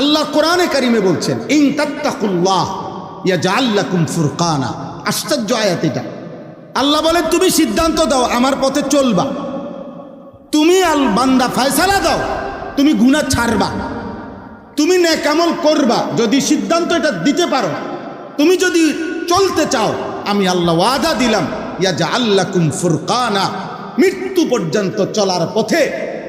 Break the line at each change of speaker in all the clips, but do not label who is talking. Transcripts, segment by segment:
আল্লাহ কোরআনে কারিমে বলছেন ইন তাত্তাকুল্লাহ ইয়াজআল লাকুম ফুরকানা। আশ্চর্য আয়াত এটা। আল্লাহ বলে তুমি সিদ্ধান্ত দাও আমার পথে চলবা, তুমি বান্দা ফয়সালা দাও, তুমি গুনাহ ছাড়বা, তুমি নেক আমল করবা। যদি সিদ্ধান্ত এটা দিতে পারো, তুমি যদি চলতে চাও, আমি আল্লাহ ওয়াদা দিলাম ইয়াজআল লাকুম ফুরকানা, মৃত্যু পর্যন্ত চলার পথে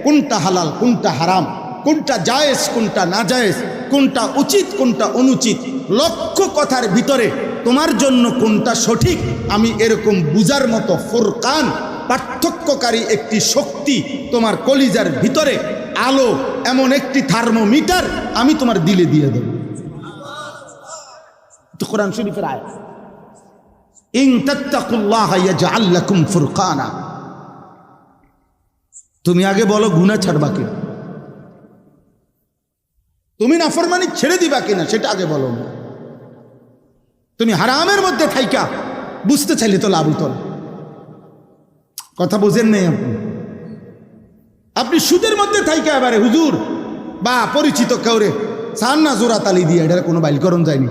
কোনটা হালাল কোনটা হারাম, কোনটা জায়েজ কোনটা না জায়েজ, কোনটা উচিত কোনটা অনুচিত, লক্ষ কথার ভিতরে তোমার জন্য কোনটা সঠিক, আমি এরকম বুঝার মতো ফুরকান, পার্থক্যকারী একটি শক্তি তোমার কলিজার ভিতরে আলো, এমন একটি থার্মোমিটার আমি তোমার দিলে দিয়ে দেব। তো কোরআন শরীফের আয়াত, ইন তাত্তাকুল্লাহ ইয়াজআল লাকুম ফুরকানা। তুমি আগে বলো গুনাহ ছাড়বা কিনা, তুমি নাফরমানি ছেড়ে দিবা কিনা সেটা আগে বলো না। তুমি হারামের মধ্যে থাইকা বুঝতে চাইলে তো লাভ হতো না। কথা বুঝেন নেই আপনি সুদের মধ্যে থাইকা এবারে হুজুর বা পরিচিত কাউরে চান না জোড়া তালি দিয়ে, এটার কোনো বাইলকরণ যায়নি,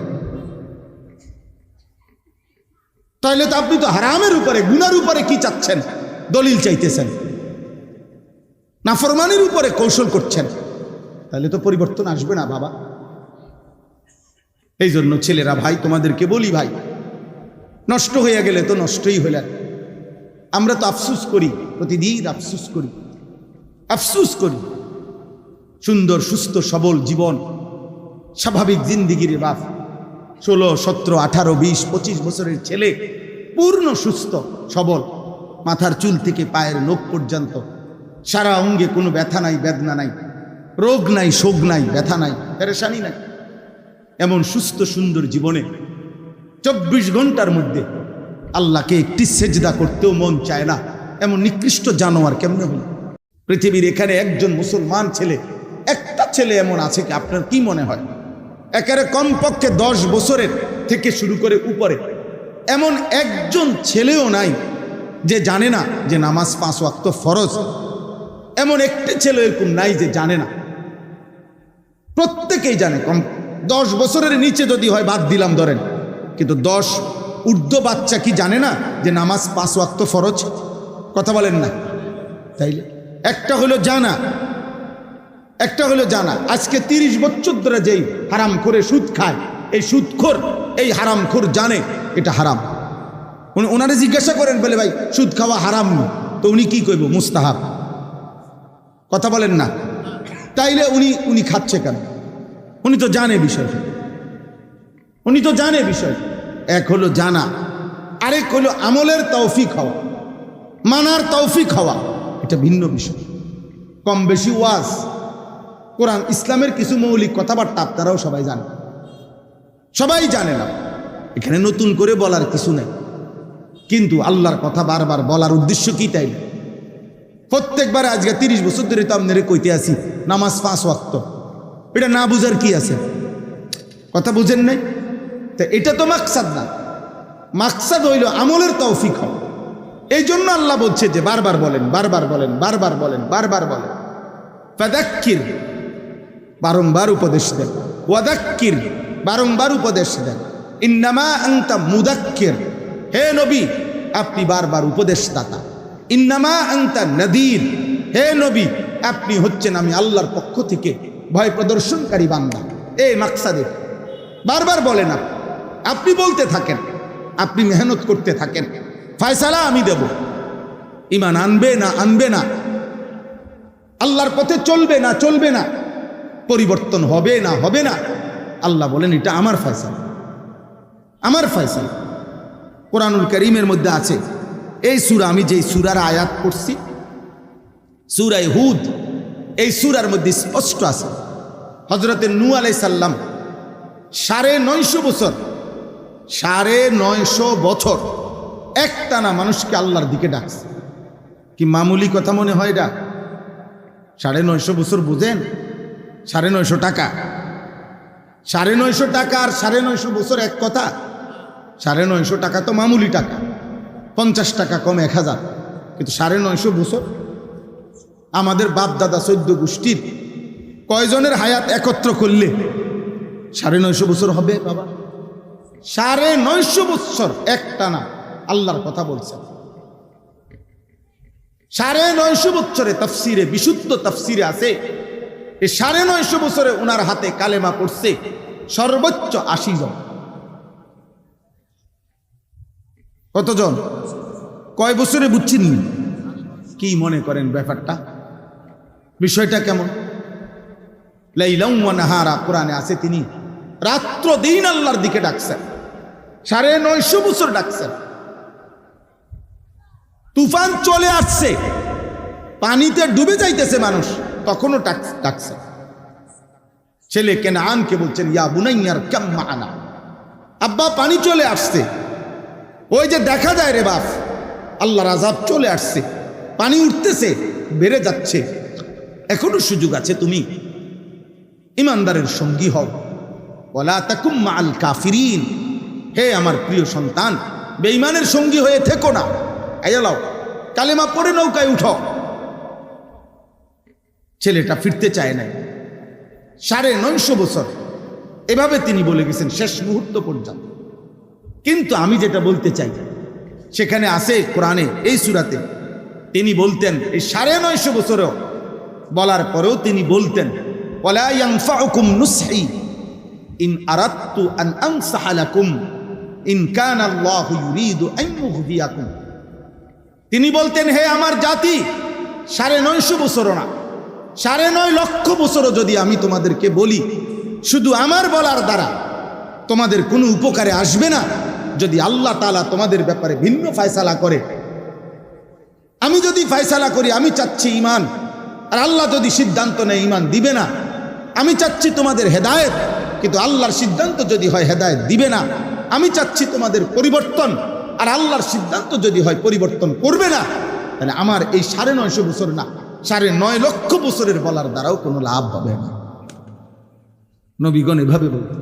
তাহলে তো আপনি তো হারামের উপরে গুনার উপরে কি চাচ্ছেন, দলিল চাইতেছেন, নাফরমানির উপরে কৌশল করছেন, তাহলে তো পরিবর্তন আসবে না বাবা। এই জন্য ছেলেরা ভাই তোমাদেরকে বলি, ভাই নষ্ট হয়ে গেলে তো নষ্টই হইলেন। আমরা তো আফসুস করি, প্রতিদিন আফসুস করি, আফসুস করি। সুন্দর সুস্থ সবল জীবন, স্বাভাবিক জিন্দিগির বাপ, 16, 17, 18, 20, 25 বছরের ছেলে, পূর্ণ সুস্থ সবল, মাথার চুল থেকে পায়ের নখ পর্যন্ত, সারা অঙ্গে কোনো ব্যথা নাই, বেদনা নাই, রোগ নাই, শোক নাই, ব্যথা নাই, পেরেশানি নাই। এমন সুস্থ সুন্দর জীবনে 24 ঘন্টার মধ্যে আল্লাহকে একটি সেজদা করতেও মন চায় না, এমন নিকৃষ্ট জানোয়ার কেমনে হল পৃথিবীর? এখানে একজন মুসলমান ছেলে, একটা ছেলে এমন আছে কি আপনার কি মনে হয়? একেবারে কমপক্ষে 10 বছরের থেকে শুরু করে উপরে এমন একজন ছেলেও নাই যে জানে না যে নামাজ 5 ওয়াক্ত ফরজ। এমন একটি ছেলে এরকম নাই যে জানে না, প্রত্যেকেই জানে। কম 10 বছরের নিচে যদি হয় বাদ দিলাম ধরেন, কিন্তু 10 ঊর্ধ্ব বাচ্চা কি জানে না যে নামাজ 5 ওয়াক্ত ফরজ? কথা বলেন না? তাইলে একটা হলো জানা, একটা হলো জানা। আজকে 30 বছর ধরে যেই হারাম করে সুদ খায়, এই সুদখোর, এই হারামখোর জানে এটা হারাম। ওনারে জিজ্ঞাসা করেন, বলে ভাই সুদ খাওয়া হারাম না, তো উনি কি কইব? মুস্তাহাব। কথা বলেন না? তাইলে উনি খাচ্ছে কেন? উনি তো জানে বিষয়, উনি তো জানে বিষয়। এক হলো জানা, আরেক হলো আমলের তৌফিক হওয়া, মানার তৌফিক হওয়া, এটা ভিন্ন বিষয়। কম বেশি ওয়াজ, কোরআন, ইসলামের কিছু মৌলিক কথাবার্তা আপনারাও সবাই জানেন, সবাই জানে না, এখানে নতুন করে বলার কিছু নেই। কিন্তু আল্লাহর কথা বারবার বলার উদ্দেশ্য কি? তাই প্রত্যেকবার আজকে 30 বছর ধরে তো আপনারা কইতে আসি নামাজ 5 ওয়াক্ত, এটা না বুঝার কি আছে? কথা বুঝেন নাই? তো এটা তো মাকসাদ না, মাকসাদ হইল আমলের তৌফিক হওয়া। এই জন্য আল্লাহ বলছে যে বারবার বলেন, বারবার বলেন, বারবার বলেন, বারবার বলেন, ফাযাক্কির, বারংবার উপদেশ দেন, ওয়াযাক্কির, বারংবার উপদেশ দেন, ইন্নামা আনতা মুযাক্কির, হে নবী আপনি বারবার উপদেশদাতা, ইন্নামা আনতা নাযীর, হে নবী আপনি হচ্ছেন আমি আল্লাহর পক্ষ থেকে ভয় প্রদর্শনকারী বান্দা। এই মাকসাদে বারবার বলেন, আপনি বলতে থাকেন, আপনি মেহনত করতে থাকেন, ফয়সালা আমি দেব। ঈমান আনবে না আনবে না, আল্লাহর পথে চলবে না চলবে না, পরিবর্তন হবে না হবে না, আল্লাহ বলেন এটা আমার ফয়সালা, আমার ফয়সালা। কোরআনুল কারীমের মধ্যে আছে, এই সূরা, আমি যেই সূরার আয়াত পড়ছি, সূরা হুদ, এই সূরার মধ্যে স্পষ্ট আছে হযরতে নূহ আলাইহিস সালাম 950 বছর, 950 বছর একটানা মানুষকে আল্লাহর দিকে ডাকছে। কি মামুলি কথা মনে হয় এটা? 950 বছর বুঝেন? 950 টাকা, 950 টাকা আর 950 বছর এক কথা? 950 টাকা তো মামুলি টাকা, 50 টাকা কম 1000, কিন্তু 950 বছর আমাদের বাপ দাদা 14 গোষ্ঠীর কয়জনের হায়াত একত্র করলে 950 বছর হবে বাবা? 950 বছর একটা না, আল্লাহর কথা বলছেন। 950 বছরে তাফসিরে, বিশুদ্ধ তাফসিরে আছে এই 950 বছরে ওনার হাতে কালেমা পড়ছে সর্বোচ্চ 80 জন। কতজন? কয় বছরে বুঝছেন? কি মনে করেন ব্যাপারটা, বিষয়টা কেমন? লাইলাম ওয়া নাহারা কোরআনে আছে, তিনি রাত্র দিন আল্লাহর দিকে ডাকছেন, 950 বছর ডাকছেন। তুফান চলে আসছে, পানিতে ডুবে যাইতেছে মানুষ, তখনও ডাকছে। ছেলে কেনানকে বলছেন ইয়া বুনাইয়ার কাম মা'ানা, আব্বা পানি চলে আসছে। ওই যে দেখা যায় রে বাপ, আল্লাহর আযাব চলে আসছে, পানি উঠতেছে, বেড়ে যাচ্ছে, এখনো সুযোগ আছে, তুমি ইমানদারের সঙ্গী হও। ওয়ালা তাকুম মা'আল কাফিরিন, হে আমার প্রিয় সন্তান, বেঈমানের সঙ্গী হয়ে থেকো না। আয়ালাও কালেমা পড়ে নৌকায় উঠো। ছেলেটা ফিরতে চায় না, 950 বছর এভাবে তিনি বলে গেছেন শেষ মুহূর্ত পর্যন্ত। কিন্তু আমি যেটা বলতে চাই, সেখানে আছে কোরআনে এই সূরাতে, তিনি বলতেন এই 950 বছরেও বলার পরেও তিনি বলতেন ওয়ালা ইয়ানফাউকুম নুসহি ইন আরাদতু আন আনসাহা লাকুম ইন কানা আল্লাহু ইউরিদু আন ইউহদিয়াকুম। তিনি বলতেন হে আমার জাতি, 950 বছরও না, 9.5 লক্ষ বছরও যদি আমি তোমাদেরকে বলি, শুধু আমার বলার দ্বারা তোমাদের কোনো উপকারে আসবে না। যদি আল্লাহ তাআলা তোমাদের ব্যাপারে ভিন্ন ফয়সালা করে, আমি যদি ফয়সালা করি আমি চাচ্ছি ঈমান, আর আল্লাহ যদি সিদ্ধান্ত নেয় ঈমান দিবে না, আমি চাচ্ছি তোমাদের হেদায়েত, কিন্তু আল্লাহর সিদ্ধান্ত যদি হয় হেদায়েত দিবে না। আমি চাচ্ছি তোমাদের পরিবর্তন, আর আল্লাহর সিদ্ধান্ত যদি হয় পরিবর্তন করবে না, তাহলে আমার এই 950 বছর না, 9.5 লক্ষ বছরের বলার দ্বারাও কোনো লাভ হবে না। নবীগণ এভাবে বলতেন,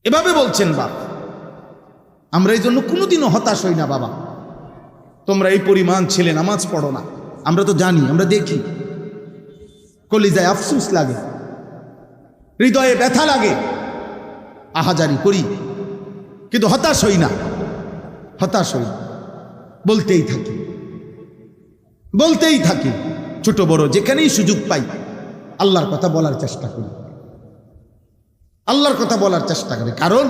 এভাবে বলছেন বাপ। আমরা এই জন্য কোনোদিনও হতাশ হই না বাবা। তোমরা এই পরিমাণ ছেলে নামাজ পড়ো না, আমরা তো জানি, আমরা দেখি, কলিজায় আফসোস লাগে, হৃদয়ে ব্যথা লাগে, আহাজারি করি, কিন্তু হতাশ হই না, হতাশ হই, বলতেই থাকি, বলতেই থাকি। ছোট বড় যেখানেই সুযোগ পাই আল্লাহর কথা বলার চেষ্টা করি, আল্লাহর কথা বলার চেষ্টা করি। কারণ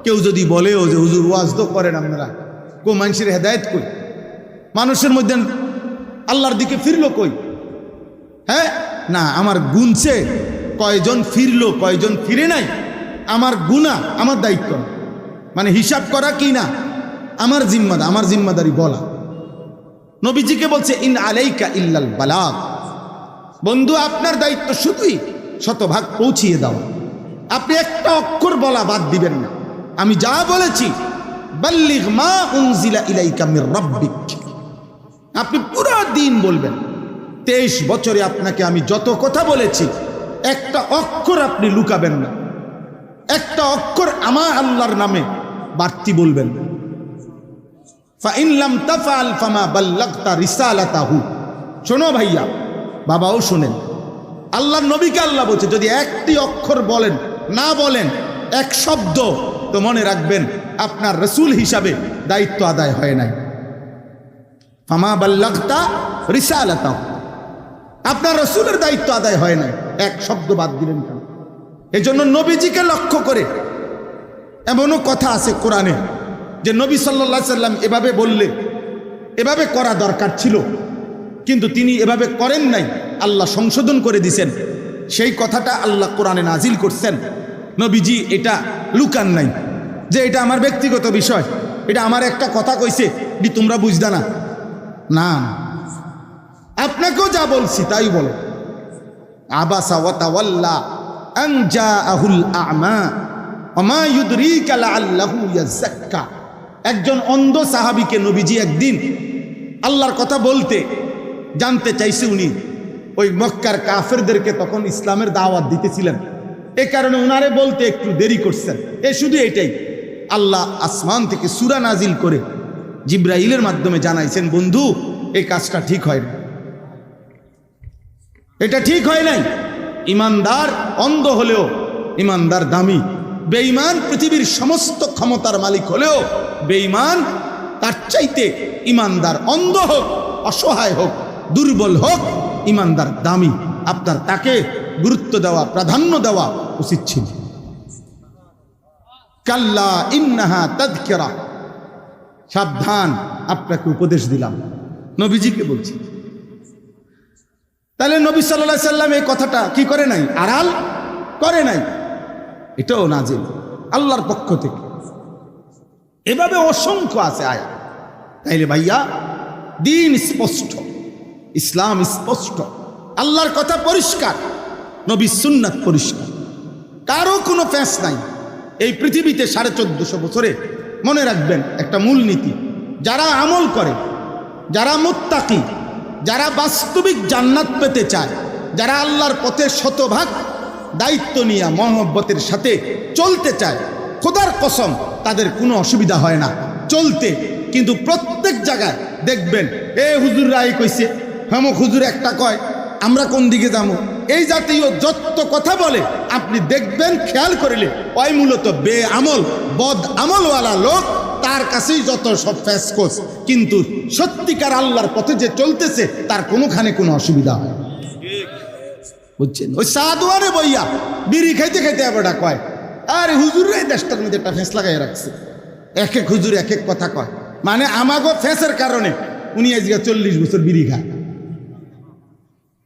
কেউ যদি বলেও যে হুজুর ওয়াজ তো করেন আপনারা, কো মানুষের হেদায়েত কই, মানুষের মধ্যে আল্লাহর দিকে ফিরলো কই? হ্যাঁ না, আমার গুনছে কয়জন ফিরলো কয়জন ফিরে নাই, আমার গুনাহ, আমার দায়িত্ব, মানে হিসাব করা কি না আমার জিম্মাদার, আমার জিম্মাদারি বলা। নবীজিকে বলছে ইন আলাইকা ইল্লাল বালাগ, বন্ধু আপনার দায়িত্ব শুধুই শতভাগ পৌঁছিয়ে দাও, আপনি একটা অক্ষর বলা বাদ দিবেন না। আমি যা বলেছি বাল্লিগ মা উনজিলা ইলাইকা মির রাব্বিক, আপনি পুরো দিন বলবেন। 23 বছরে আপনাকে আমি যত কথা বলেছি, একটা অক্ষর আপনি লুকাবেন না, একটা অক্ষর আমার আল্লাহর নামে বাড়তি বলবেন। ফাইন লাম তাফআল ফামা বাল্লাগতা রিসালাতাহু। শোনো ভাইয়া, বাবাও শোনেন, আল্লাহর নবীকে আল্লাহ বলছে যদি একটি অক্ষর বলেন, না বলেন এক শব্দ, তো মনে রাখবেন আপনার রাসূল হিসাবে দায়িত্ব আদায় হয় নাই। ফামা বাল্লাগতা রিসালাতাহু, আপনার রাসূলের দায়িত্ব আদায় হয় নাই, এক শব্দ বাদ দিলেন কেন? এজন্য নবীজিকে লক্ষ্য করে এমনও কথা আছে কোরআনে যে নবী সাল্লাল্লাহু আলাইহি সাল্লাম এভাবে বললে এভাবে করা দরকার ছিল, কিন্তু তিনি এভাবে করেন নাই, আল্লাহ সংশোধন করে দিয়েছেন। সেই কথাটা আল্লাহ কোরআনে নাজিল করছেন। নবীজি এটা লুকান নাই যে এটা আমার ব্যক্তিগত বিষয়, এটা আমার একটা কথা কইছে তোমরা বুঝদা না, না, আপনাকেও যা বলছি তাই বলো। আবাসা ওয়া তাওয়াল্লা আন জাআহুল আ'মা ওয়া মা ইউদরিকা লাআল্লাহু ইয়াযাক্কা। একজন অন্ধ সাহাবীকে নবীজি একদিন আল্লাহর কথা বলতে জানতে চাইছে, উনি ওই মক্কার কাফেরদেরকে তখন ইসলামের দাওয়াত দিতেছিলেন, এ কারণে উনারে বলতে একটু দেরি করছেন। শুধু এটাই, আল্লাহ আসমান থেকে সূরা নাজিল করে জিব্রাইলের মাধ্যমে জানাইছেন, বন্ধু এই কাজটা ঠিক হয় না, এটা ঠিক হয় নাই। ইমানদার অন্ধ হলেও ইমানদার দামি। বেঈমান পৃথিবীর সমস্ত ক্ষমতার মালিক হলেও বেঈমান তার চাইতে ইমানদার অন্ধ হোক, অসহায় হোক, দুর্বল হোক, ইমানদার দামি। আপনার তাকে গুরুত্ব দেওয়া, প্রাধান্য দেওয়া উচিত ছিল। কাল্লা ইন্নাহা তাযকিরা, সাবধান, আপনাকে উপদেশ দিলাম, নবীজিকে বলছি। তাহলে নবী সাল্লাল্লাহু আলাইহি সাল্লাম এই কথাটা কি করে নাই? আড়াল করে নাই। এটাও নাজিল আল্লাহর পক্ষ থেকে। এভাবে অসংখ্য আছে আয়াত। তাইলে ভাইয়া দিন স্পষ্ট, ইসলাম স্পষ্ট, আল্লাহর কথা পরিষ্কার, নবীর সুন্নাত পরিষ্কার, কারো কোনো ফ্যাঁস নাই এই পৃথিবীতে। 1450 বছরে মনে রাখবেন একটা মূলনীতি, যারা আমল করে, যারা মুত্তাকি, যারা বাস্তবিক জান্নাত পেতে চায়, যারা আল্লাহর পথে শতভাগ দায়িত্ব নিয়ে মহব্বতের সাথে চলতে চায়, খোদার কসম তাদের কোনো অসুবিধা হয় না চলতে। কিন্তু প্রত্যেক জায়গায় দেখবেন এ হুজুর রায় কইছে, হেমক হুজুর একটা কয়, আমরা কোন দিকে যাবো, এই জাতীয় যত কথা বলে আপনি দেখবেন, খেয়াল করিলে ওই মূলত বেআমল বদ আমলওয়ালা লোক, তার কাছেই যত সব ফ্যাসকোস। কিন্তু সত্যিকার আল্লাহর পথে যে চলতেছে তার কোনোখানে কোনো অসুবিধা হয় না, বুঝছেন? ওই সাদওয়ারে বইয়া বিড়ি খাইতে খাইতে আবার কয়, আরে হুজুররাই দেশটার মধ্যে একটা ফ্যাঁস লাগাই রাখছে। এক এক হুজুর এক এক কথা কয়, মানে আমাগো ফ্যাঁসের কারণে উনি আজকে 40 বছর বিড়ি খায়।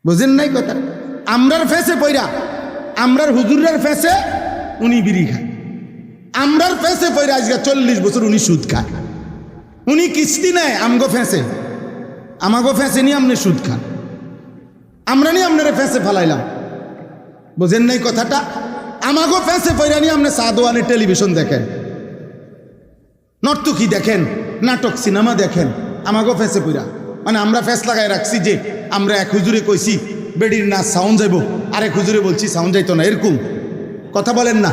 বুঝেন নাই কথা? আমরার ফ্যাঁসে পইরা, আমরার হুজুরের ফ্যাঁসে উনি বিড়ি খায়, আমরার ফ্যাঁসে পইরা আজকে 40 বছর উনি সুদ খায়। উনি কিস্তি নেয় আমগো ফ্যাঁসে, আমাগো ফ্যাঁসে নিয়ে আপনি সুদ খান, আমরা নিয়ে আপনারা ফ্যাঁসে ফেলাইলাম। বুঝেন নাই কথাটা? আমাগো ফ্যাঁসে পইরা নিয়ে আপনি সাদওয়ানের টেলিভিশন দেখেন, নর্তকী দেখেন, নাটক সিনেমা দেখেন, আমাগো ফ্যাঁসে পইরা। মানে আমরা ফ্যাঁস লাগাই রাখছি যে আমরা এক হুজুরে কইছি বেডির নাচ সাউন্ড যাইব, আরেক হুজুরে বলছি সাউন্ড যাইতো না, এরকম কথা বলেন না।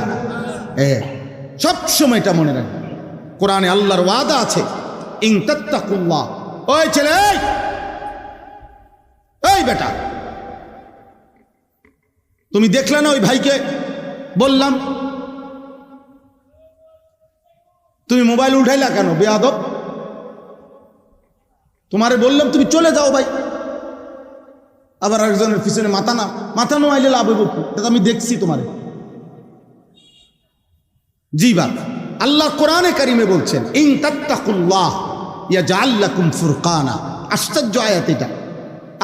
সব সময় এটা মনে রাখবেন, কোরআনে আল্লাহর ওয়াদা আছে, ইন তাত্তাকুল্লাহ। ওই ছেলে, এই বেটা, তুমি দেখলে না ওই ভাইকে বললাম, তুমি মোবাইল উঠাইলা কেন বেয়াদব? তোমারে বললাম তুমি চলে যাও ভাই, আবার একজনের পিছনে মাথা নোয়াইলে লাভ হইব কি? আমি দেখছি তোমারে। জি বাপ, আল্লাহ কোরআনে কারিমে বলছেন, ইন তাত্তাকুল্লাহ ইয়াজআল লাকুম ফুরকানা। আশ্চর্য আয়াত এটা।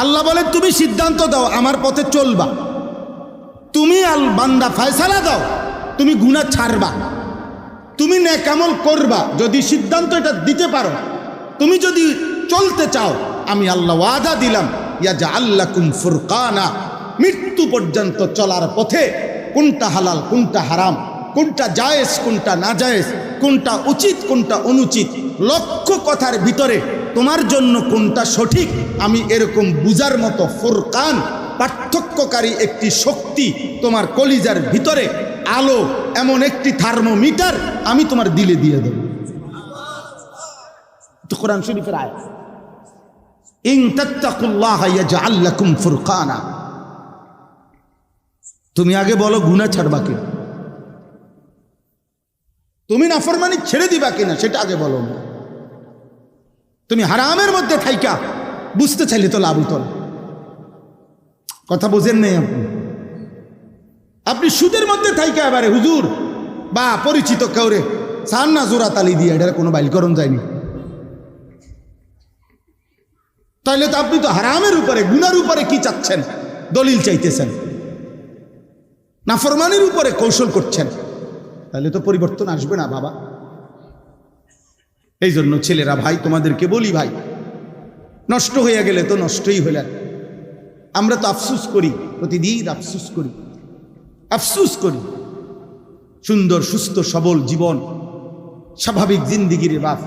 আল্লাহ বলেন তুমি সিদ্ধান্ত দাও আমার পথে চলবা, তুমি আল বান্দা ফয়সালা দাও, তুমি গুনাহ ছাড়বা, তুমি নেক আমল করবা। যদি সিদ্ধান্ত এটা দিতে পারো, তুমি যদি চলতে চাও, আমি আল্লাহ ওয়াদা দিলাম, ইয়াজআল লাকুম ফুরকানা, মৃত্যু পর্যন্ত চলার পথে কোনটা হালাল কোনটা হারাম, কোনটা জায়েজ কোনটা না জায়েজ, কোনটা উচিত কোনটা অনুচিত, লক্ষ কথার ভিতরে তোমার জন্য কোনটা সঠিক, আমি এরকম বুঝার মতো ফুরকান, পার্থক্যকারী একটি শক্তি তোমার কলিজার ভিতরে, আলো, এমন একটি থার্মোমিটার আমি তোমার দিলে দিয়ে দেব। তো কোরআন শরীফের আয়াত, ইন তাত্তাকুল্লাহ ইয়াজআল লাকুম ফুরকানা। তুমি আগে বলো গুনাহ ছাড়বা কি, তুমি নাফরমানি ছেড়ে দিবা কিনা সেটা আগে বলো। তুমি হারামের মধ্যে থাইকা বুঝতে চাইলে তো লাভ হতো না। কথা বোঝেন নেই আপনি সুদের মধ্যে থাইকা এবারে হুজুর বা পরিচিত কাউরে সান না জোড়া তালি দিয়ে এটার কোনো বাইলকরণ যায়নি, তাইলে তো আপনি তো হারামের উপরে গুনার উপরে কি চাচ্ছেন, দলিল চাইতেছেন, নাফরমানির উপরে কৌশল করছেন, তাহলে তো পরিবর্তন আসবে না বাবা। এই জন্য ছেলেরা ভাই তোমাদেরকে বলি, ভাই নষ্ট হয়ে গেলে তো নষ্টই হলেন। আমরা তো আফসুস করি, প্রতিদিন আফসুস করি, আফসুস করি। সুন্দর সুস্থ সবল জীবন, স্বাভাবিক জিন্দিগির বাপ,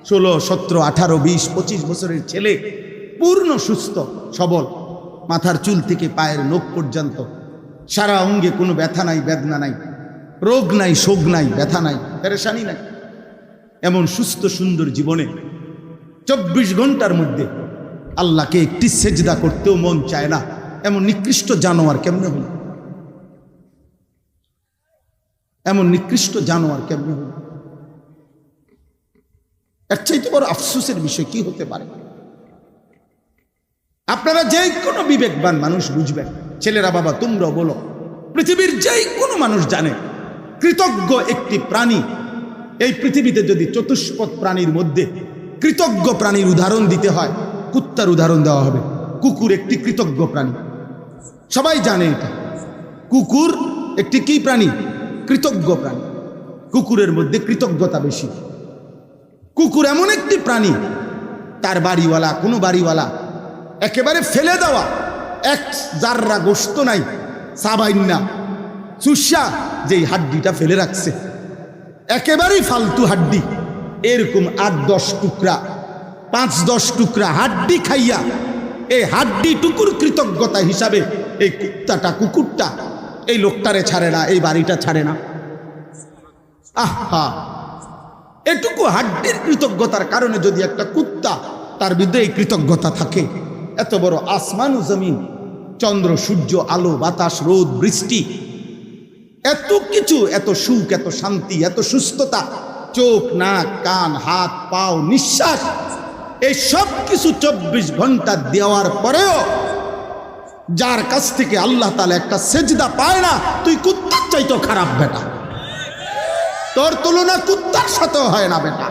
16, 17, 18, 20, 25 বছরের ছেলে, পূর্ণ সুস্থ সবল, মাথার চুল থেকে পায়ের নখ পর্যন্ত, সারা অঙ্গে কোনো ব্যথা নাই, বেদনা নাই, রোগ নাই, শোক নাই, ব্যথা নাই, পেরেশানি নাই। এমন সুস্থ সুন্দর জীবনে 24 ঘন্টার মধ্যে আল্লাহকে একটি সেজদা করতেও মন চায় না, এমন নিকৃষ্ট জানোয়ার কেমনে হল? এমন নিকৃষ্ট জানোয়ার কেমনে হল? এর চাইতে বড় আফসোসের বিষয় কি হতে পারে? আপনারা যে কোনো বিবেকবান মানুষ বুঝবেন, ছেলেরা বাবা তোমরাও বলো, পৃথিবীর যে কোনো মানুষ জানে কৃতজ্ঞ একটি প্রাণী এই পৃথিবীতে যদি চতুষ্পদ প্রাণীর মধ্যে কৃতজ্ঞ প্রাণীর উদাহরণ দিতে হয়, কুত্তার উদাহরণ দেওয়া হবে। কুকুর একটি কৃতজ্ঞ প্রাণী, সবাই জানে এটা। কুকুর একটি কি প্রাণী? কৃতজ্ঞ প্রাণী। কুকুরের মধ্যে কৃতজ্ঞতা বেশি। কুকুর এমন একটি প্রাণী, তার বাড়িওয়ালা, কোনো বাড়িওয়ালা একেবারে ফেলে দেওয়া এক জাররা গোশত নাই, সাবাইন্না চুষা যেই হাড্ডিটা ফেলে রাখছে, একেবারেই ফালতু হাড্ডি, এরকম 8-10 টুকরা 5-10 টুকরা হাড্ডি খাইয়া এই হাড্ডি টুকুর কৃতজ্ঞতা হিসাবে এই কুকুরটা এই লোকটারে ছাড়ে না, এই বাড়িটা ছাড়ে না। আহা, এটুকু হাড্ডির কৃতজ্ঞতার কারণে যদি একটা কুত্তা তার ভিতরে এই কৃতজ্ঞতা থাকে, এত বড় আসমান ও জমিন, চন্দ্র সূর্য, আলো বাতাস, রোদ বৃষ্টি, এত কিছু, এত সুখ, এত শান্তি, এত সুস্থতা, চোখ নাক কান হাত পাও নিঃশ্বাস, এই সব কিছু 24 ঘন্টা দেওয়ার পরেও যার কাছ থেকে আল্লাহ তাআলা একটা সেজদা পায় না, তুই কুত্তার চাইতো খারাপ বেটা। তোর তুলনা কুত্তার সাথে হয় না বেটা,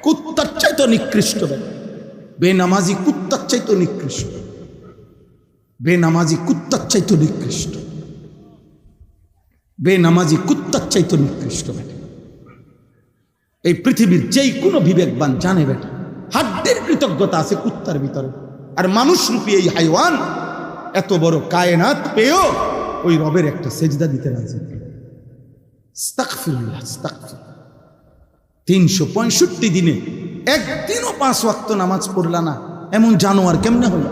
কুত্তার চাইতো নিকৃষ্ট বেটা। বেনামাজি কুত্তার চাইতো নিকৃষ্ট, বেনামাজি কুত্তার চাইতো নিকৃষ্ট, বেনামাজি কুত্তার চাইতো নিকৃষ্ট বেটা। এই পৃথিবীর যেই কোনো বিবেকবান জানে বেটা, হাড্ডির কৃতজ্ঞতা আছে কুত্তার ভিতরে। আর মানুষ রূপী এই হাইওয়ান এত বড় কায়নাত পেয়েও ওই রবের একটা সেজদা দিতে রাজি। আস্তাগফিরুল্লাহ, আস্তাগফিরুল্লাহ। 365 দিনে একদিনও 5 ওয়াক্ত নামাজ পড়লা না, এমন জানোয়ার কেমনে হলো?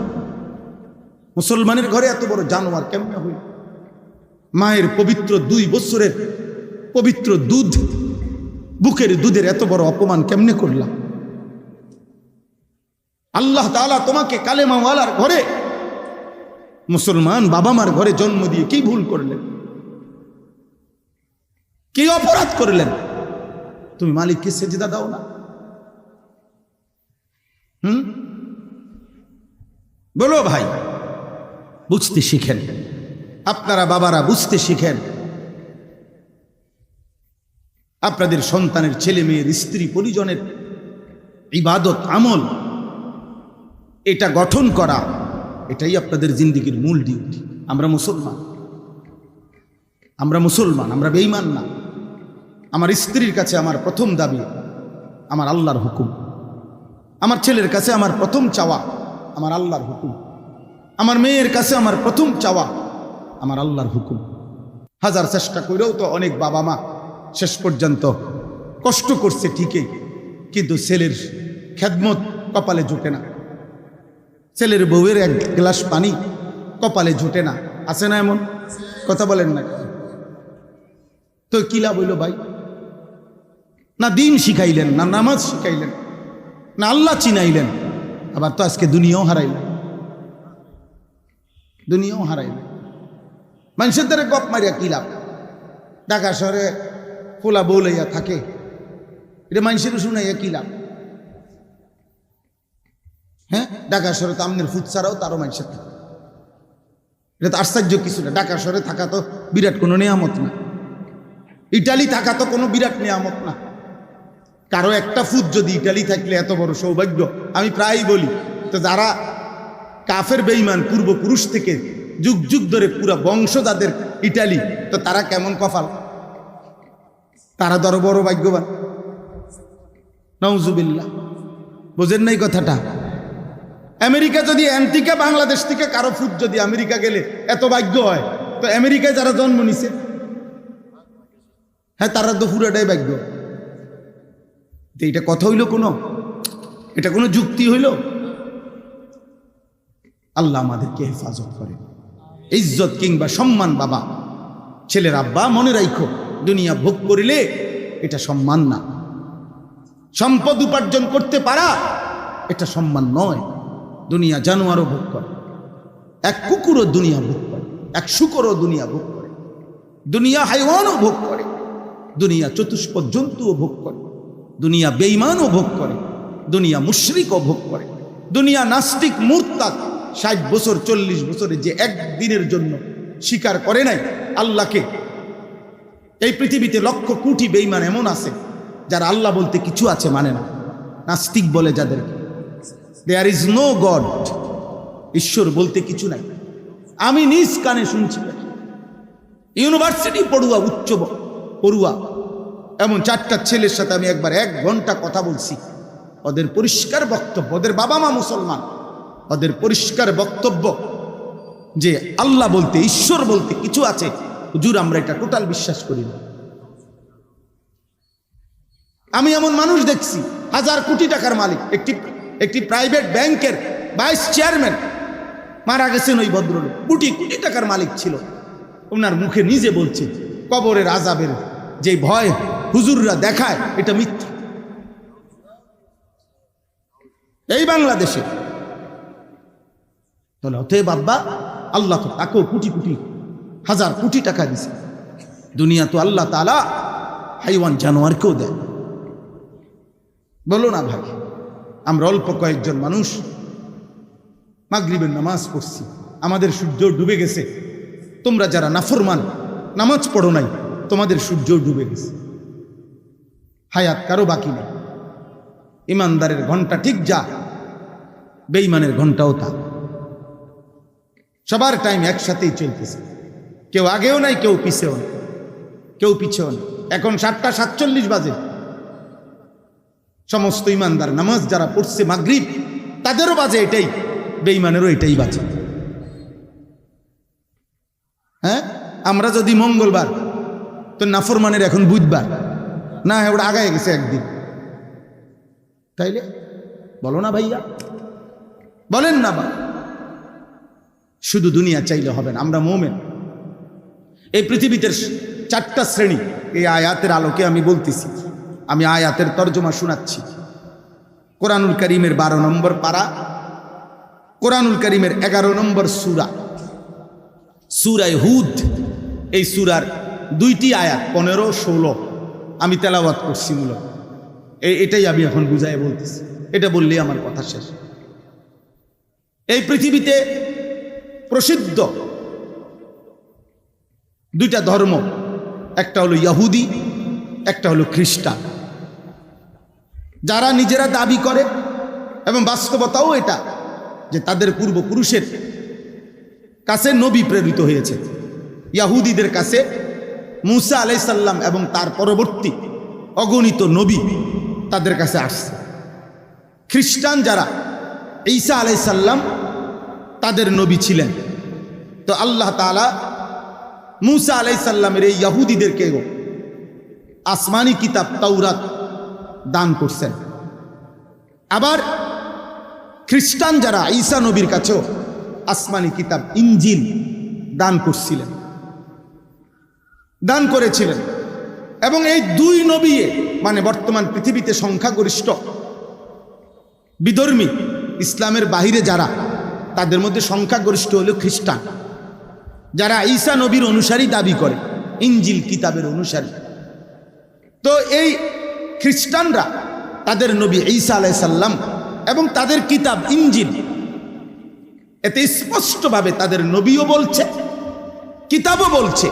মুসলমানের ঘরে এত বড় জানোয়ার কেমনে হইল? মায়ের পবিত্র 2 বছরের পবিত্র দুধ, বুকের দুধের এত বড় অপমান কেমনে করলাম? আল্লাহ তাআলা তোমাকে কালেমাওয়ালার ঘরে, মুসলমান বাবা মার ঘরে জন্ম দিয়ে কি ভুল করলেন? কি অপরাধ করলেন? তুমি মালিককে সেজদা দাও না? বলো ভাই, বুঝতে শিখেন। আপনারা বাবারা বুঝতে শিখেন। আপনাদের সন্তানের, ছেলে মেয়ের, স্ত্রী পরিজনের ইবাদত আমল এটা গঠন করা, এটাই আপনাদের জিন্দেগির মূল ডিউটি। আমরা মুসলমান, আমরা মুসলমান, আমরা বেঈমান না। আমার স্ত্রীর কাছে আমার প্রথম দাবি আমার আল্লাহর হুকুম, আমার ছেলের কাছে আমার প্রথম চাওয়া আমার আল্লাহর হুকুম, আমার মেয়ের কাছে আমার প্রথম চাওয়া আমার আল্লাহর হুকুম। হাজার চেষ্টা করেও তো অনেক বাবা মা শেষ পর্যন্ত কষ্ট করছে ঠিকই, কিন্তু ছেলের খেদমত কপালে জোটে না, ছেলের বউয়ের 1 গ্লাস পানি কপালে জোটে না। আছে না এমন? কথা বলেন না। তো কি লাভ হইল ভাই? না দিন শিখাইলেন, না নামাজ শিখাইলেন, না আল্লাহ চিনাইলেন, আবার তো আজকে দুনিয়াও হারাইলেন, দুনিয়াও হারাইলেন। মানুষের দ্বারা গপ মারিয়া কি লাভ? ঢাকা শহরে পোলা বউ লইয়া থাকে, এটা মানুষের শুনাইয়া কি লাভ? হ্যাঁ, ঢাকা শহরে তো আমনের ফুট ছাড়াও তারও মানুষের থাকে, এটা তো আশ্চর্য কিছু না। ঢাকা শহরে থাকা তো বিরাট কোনো নিয়ামত না, ইটালি থাকা তো কোনো বিরাট নিয়ামত না। কারো একটা ফুট যদি ইটালি থাকলে এত বড় সৌভাগ্য। আমি প্রায়ই বলি, তো যারা কাফের বেঈমান পূর্বপুরুষ থেকে যুগ যুগ ধরে পুরা বংশ তাদের ইটালি, তো তারা কেমন কপাল, তারা ধরো বড় ভাগ্যবান। নাউজুবিল্লাহ, বোঝেন নাই কথাটা? আমেরিকা যদি অ্যান্টিকা বাংলাদেশ থেকে কারো ফুট যদি আমেরিকা গেলে এত ভাগ্য হয়, তো আমেরিকায় যারা জন্ম নিছে, হ্যাঁ তারা তো পুরাটাই ভাগ্য। এটা কথা হইল কোনো? এটা কোনো যুক্তি হইল? আল্লাহ আমাদেরকে হেফাজত করে। ইজ্জত কিংবা সম্মান বাবা ছেলের আব্বা মনে রাখো, দুনিয়া ভোগ করিলে এটা সম্মান না। সম্পদ উপার্জন করতে পারা এটা সম্মান নয়। দুনিয়া জানোয়ারও ভোগ করে, এক কুকুরও দুনিয়া ভোগ করে, এক শুকরও দুনিয়া ভোগ করে, দুনিয়া হাইওয়ানও ভোগ করে, দুনিয়া চতুষ্পদ জন্তুও ভোগ করে, দুনিয়া বেঈমানও ভোগ করে, দুনিয়া মুশরিকও ভোগ করে, দুনিয়া নাস্তিক মুরতাদ 60 বছর 40 বছরে যে একদিনের জন্য স্বীকার করে নাই আল্লাহকে। এই পৃথিবীতে লক্ষ কোটি বেঈমান এমন আছে যারা আল্লাহ বলতে কিছু আছে মানে না, নাস্তিক বলে যাদেরকে, দেয়ার ইজ নো গড, ঈশ্বর বলতে কিছু নাই। আমি নিজ কানে শুনছি, ইউনিভার্সিটি পড়ুয়া, উচ্চ পড়ুয়া এমন 4টা ছেলের সাথে আমি একবার 1 ঘন্টা কথা বলছি। ওদের পরিষ্কার বক্তব্য, ওদের বাবা মা মুসলমান, ওদের পরিষ্কার বক্তব্য যে আল্লাহ বলতে, ঈশ্বর বলতে কিছু আছে হুজুর, আমরা এটা টোটাল বিশ্বাস করি না। আমি এমন মানুষ দেখছি 1000 কোটি টাকার মালিক, একটি প্রাইভেট ব্যাংকের ভাইস চেয়ারম্যান, মারা গেছেন ওই ভদ্রলোক, কোটি কোটি টাকার মালিক ছিল। ওনার মুখে নিজে বলছে কবরের আযাবের যে ভয় হুজুররা দেখায় এটা মিথ্যা। এই বাংলাদেশে তাহলে অতএব বাবা, আল্লাহ তো তাকেও কোটি কোটি 1000 কোটি টাকা দিছে। দুনিয়া তো আল্লাহ তাআলা হাইওয়ান জানোয়ারকেও দেয়। বলো না ভাই, আমরা অল্প কয়েকজন মানুষ মাগরিবের নামাজ পড়ছি, আমাদের সূর্য ডুবে গেছে। তোমরা যারা নাফরমান, নামাজ পড়ো নাই, তোমাদের সূর্য ডুবে গেছে, হায়াত কারো বাকি নেই। ইমানদারের ঘন্টা ঠিক যা, বেঈমানের ঘন্টাও তা। সবার টাইম একসাথেই চলতেছে, কেউ আগেও নাই, কেউ পিছেও নাই, কেউ পিছেও নাই। এখন 7টা 47 বাজে। সমস্ত ইমানদার নামাজ যারা পড়ছে মাগরিব, তাদেরও বাজে এটাই, বেঈমানেরও এটাই বাজে। হ্যাঁ, আমরা যদি মঙ্গলবার, তো নাফরমানের এখন বুধবার, না ওটা আগায় গেছে একদিন। তাইলে বলো না ভাইয়া, বলেন না বা। শুধু দুনিয়া চাইলে হবে না, আমরা মোমেন। এই পৃথিবীতে 4টা শ্রেণী, এই আয়াতের আলোকে আমি বলতেছি। আমি আয়াতের তর্জমা শোনাচ্ছি। কোরআনুল কারীমের 12 নম্বর পারা, কোরআনুল কারীমের 11 নম্বর সূরা, সূরা হুদ। এই সূরার 2টি আয়াত 15, 16 আমি তেলাওয়াত করছি মূলত। এটাই আমি এখন বুঝাই বলতেছি, এটা বললেই আমার কথা শেষ। এই পৃথিবীতে প্রসিদ্ধ 2টা ধর্ম, একটা হলো ইহুদি, একটা হলো খ্রিস্টান। যারা নিজেরা দাবি করে এবং বাস্তবতাও এটা যে তাদের পূর্বপুরুষের কাছে নবী প্রেরিত হয়েছে। ইহুদিদের কাছে মূসা আলাইহিস সালাম এবং তার পরবর্তী অগণিত নবী তাদের কাছে আসছে। খ্রিস্টান যারা, ঈসা আলাইহিস সালাম তাদের নবী ছিলেন। তো আল্লাহ তাআলা মূসা আলাইহিস সালামের এই ইহুদিদেরকেও আসমানি কিতাব তাওরাত দান করছেন। আবার খ্রিস্টান যারা, ঈসা নবীর কাছেও আসমানি কিতাব ইনজিল দান করছিলেন, দান করেছিলেন। এবং এই 2 নবী, মানে বর্তমান পৃথিবীতে সংখ্যাগরিষ্ঠ বিধর্মী, ইসলামের বাহিরে যারা, তাদের মধ্যে সংখ্যাগরিষ্ঠ হলো খ্রিস্টান, যারা ঈসা নবীর অনুসারী দাবি করে, ইনজিল কিতাবের অনুসারী। তো এই খ্রিস্টানরা তাদের নবী ঈসা আলাইহিস সালাম এবং তাদের কিতাব ইনজিল, এতে স্পষ্টভাবে তাদের নবীও বলছে, কিতাবও বলছে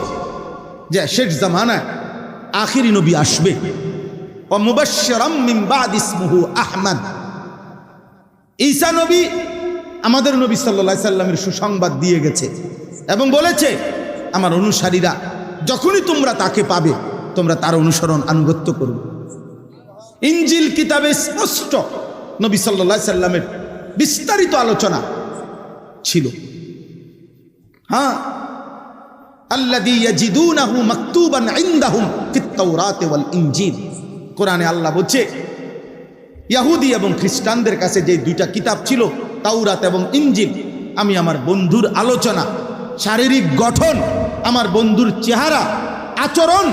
যে শেষ জামানায় আখিরি নবী আসবে। ও মুবাশশিরাম মিন বাদ ইসমুহু আহমদ। ঈসা নবী আমাদের নবী সাল্লাল্লাহু আলাইহি সাল্লামের সুসংবাদ দিয়ে গেছে এবং বলেছে, আমার অনুসারীরা যখনই তোমরা তাকে পাবে, তোমরা তার অনুসরণ আনুগত্য করবে। ইনজিল কিতাবে স্পষ্ট নবী সাল্লাল্লাহু আলাইহি সাল্লামের বিস্তারিত আলোচনা ছিল। হ্যাঁ, আল্লাযী ইয়াজিদুনাহু মাকতুবান ইনদাহুম ফিত তাওরাত ওয়াল ইনজিল। কোরআনে আল্লাহ বলছে, ইহুদি এবং খ্রিস্টানদের কাছে যে 2টা কিতাব ছিল, তাওরাত এবং ইনজিল, আমি আমার বন্ধুর আলোচনা, শারীরিক গঠন, আমার বন্ধুর চেহারা, আচরণ,